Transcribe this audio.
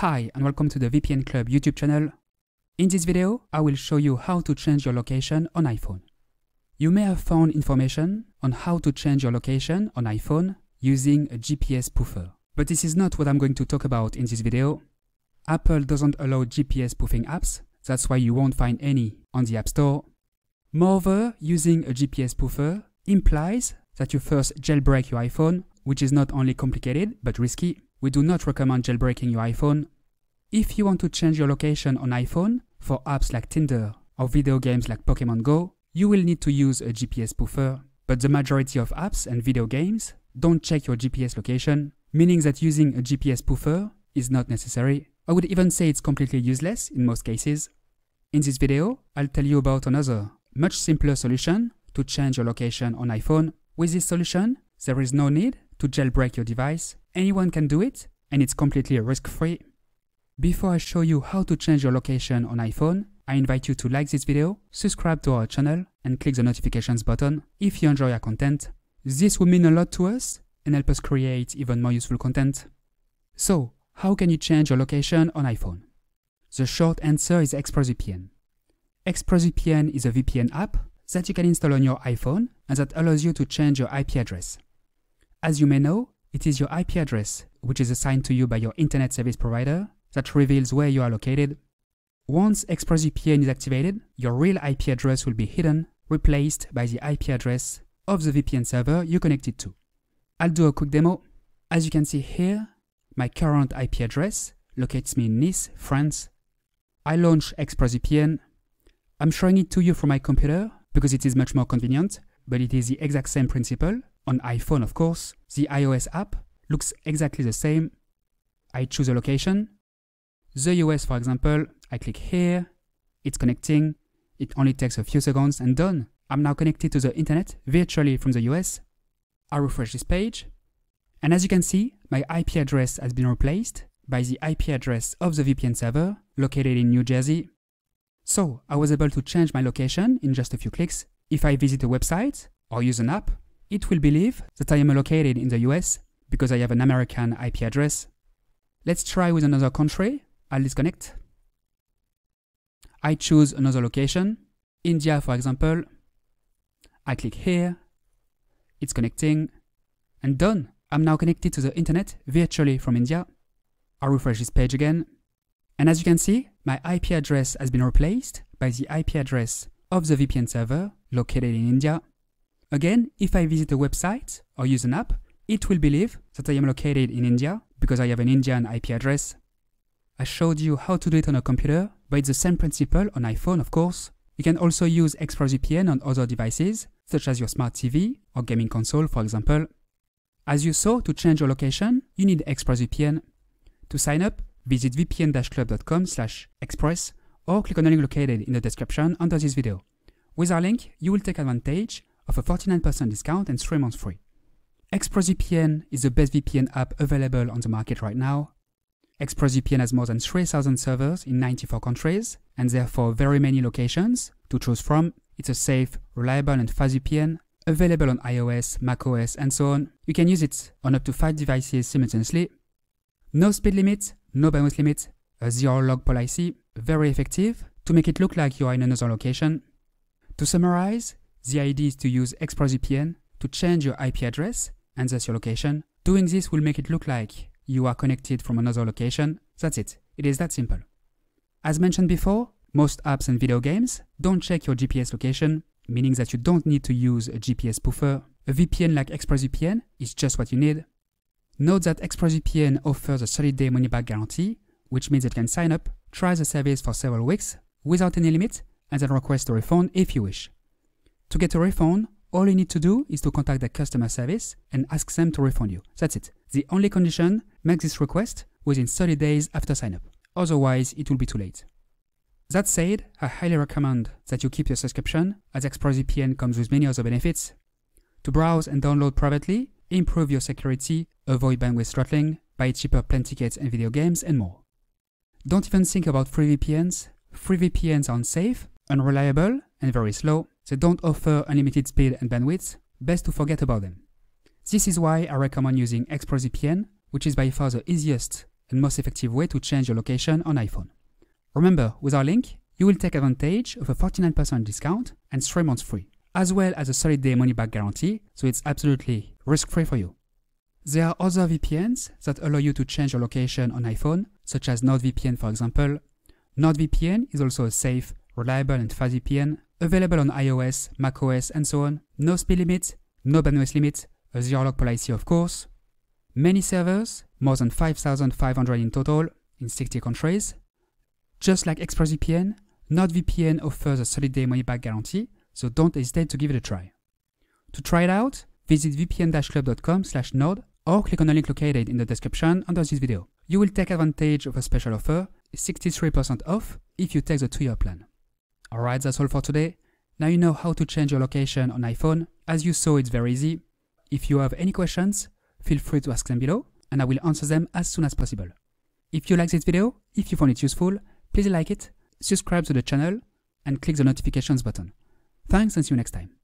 Hi and welcome to the VPN Club YouTube channel. In this video, I will show you how to change your location on iPhone. You may have found information on how to change your location on iPhone using a GPS spoofer. But this is not what I'm going to talk about in this video. Apple doesn't allow GPS spoofing apps, that's why you won't find any on the App Store. Moreover, using a GPS spoofer implies that you first jailbreak your iPhone, which is not only complicated but risky. We do not recommend jailbreaking your iPhone. If you want to change your location on iPhone for apps like Tinder or video games like Pokemon Go, you will need to use a GPS spoofer. But the majority of apps and video games don't check your GPS location, meaning that using a GPS spoofer is not necessary. I would even say it's completely useless in most cases. In this video, I'll tell you about another, much simpler solution to change your location on iPhone. With this solution, there is no need to jailbreak your device. Anyone can do it, and it's completely risk-free. Before I show you how to change your location on iPhone, I invite you to like this video, subscribe to our channel, and click the notifications button if you enjoy our content. This would mean a lot to us and help us create even more useful content. So, how can you change your location on iPhone? The short answer is ExpressVPN. ExpressVPN is a VPN app that you can install on your iPhone and that allows you to change your IP address. As you may know, it is your IP address, which is assigned to you by your internet service provider, that reveals where you are located. Once ExpressVPN is activated, your real IP address will be hidden, replaced by the IP address of the VPN server you connected to. I'll do a quick demo. As you can see here, my current IP address locates me in Nice, France. I launch ExpressVPN. I'm showing it to you from my computer because it is much more convenient, but it is the exact same principle. On iPhone, of course, the iOS app looks exactly the same. I choose a location. The US, for example, I click here. It's connecting. It only takes a few seconds and done. I'm now connected to the internet virtually from the US. I refresh this page. And as you can see, my IP address has been replaced by the IP address of the VPN server located in New Jersey. So I was able to change my location in just a few clicks. If I visit a website or use an app, it will believe that I am located in the US because I have an American IP address. Let's try with another country. I'll disconnect. I choose another location. India, for example. I click here. It's connecting. And done. I'm now connected to the internet virtually from India. I refresh this page again. And as you can see, my IP address has been replaced by the IP address of the VPN server located in India. Again, if I visit a website or use an app, it will believe that I am located in India because I have an Indian IP address. I showed you how to do it on a computer, but it's the same principle on iPhone, of course. You can also use ExpressVPN on other devices, such as your smart TV or gaming console, for example. As you saw, to change your location, you need ExpressVPN. To sign up, visit vpn-club.com/express or click on the link located in the description under this video. With our link, you will take advantage of a 49% discount and 3 months free. ExpressVPN is the best VPN app available on the market right now. ExpressVPN has more than 3,000 servers in 94 countries and therefore very many locations to choose from. It's a safe, reliable and fast VPN available on iOS, macOS and so on. You can use it on up to 5 devices simultaneously. No speed limit, no bandwidth limit, a zero-log policy, very effective to make it look like you are in another location. To summarize, the idea is to use ExpressVPN to change your IP address and thus your location. Doing this will make it look like you are connected from another location. That's it. It is that simple. As mentioned before, most apps and video games don't check your GPS location, meaning that you don't need to use a GPS spoofer. A VPN like ExpressVPN is just what you need. Note that ExpressVPN offers a 30-day money-back guarantee, which means that you can sign up, try the service for several weeks without any limit, and then request a refund if you wish. To get a refund, all you need to do is to contact the customer service and ask them to refund you. That's it. The only condition, make this request within 30 days after sign up. Otherwise, it will be too late. That said, I highly recommend that you keep your subscription as ExpressVPN comes with many other benefits. To browse and download privately, improve your security, avoid bandwidth throttling, buy cheaper plane tickets and video games, and more. Don't even think about free VPNs. Free VPNs are unsafe, unreliable, and very slow. They don't offer unlimited speed and bandwidth. Best to forget about them. This is why I recommend using ExpressVPN, which is by far the easiest and most effective way to change your location on iPhone. Remember, with our link, you will take advantage of a 49% discount and 3 months free, as well as a 30-day money-back guarantee, so it's absolutely risk-free for you. There are other VPNs that allow you to change your location on iPhone, such as NordVPN for example. NordVPN is also a safe, reliable and fast VPN, available on iOS, macOS and so on. No speed limit, no bandwidth limit, a zero-log policy of course. Many servers, more than 5,500 in total, in 60 countries. Just like ExpressVPN, NordVPN offers a 30-day money-back guarantee, so don't hesitate to give it a try. To try it out, visit vpn-club.com/nord or click on the link located in the description under this video. You will take advantage of a special offer, 63% off if you take the 2-year plan. Alright, that's all for today. Now you know how to change your location on iPhone. As you saw, it's very easy. If you have any questions, feel free to ask them below, and I will answer them as soon as possible. If you like this video, if you found it useful, please like it, subscribe to the channel, and click the notifications button. Thanks and see you next time.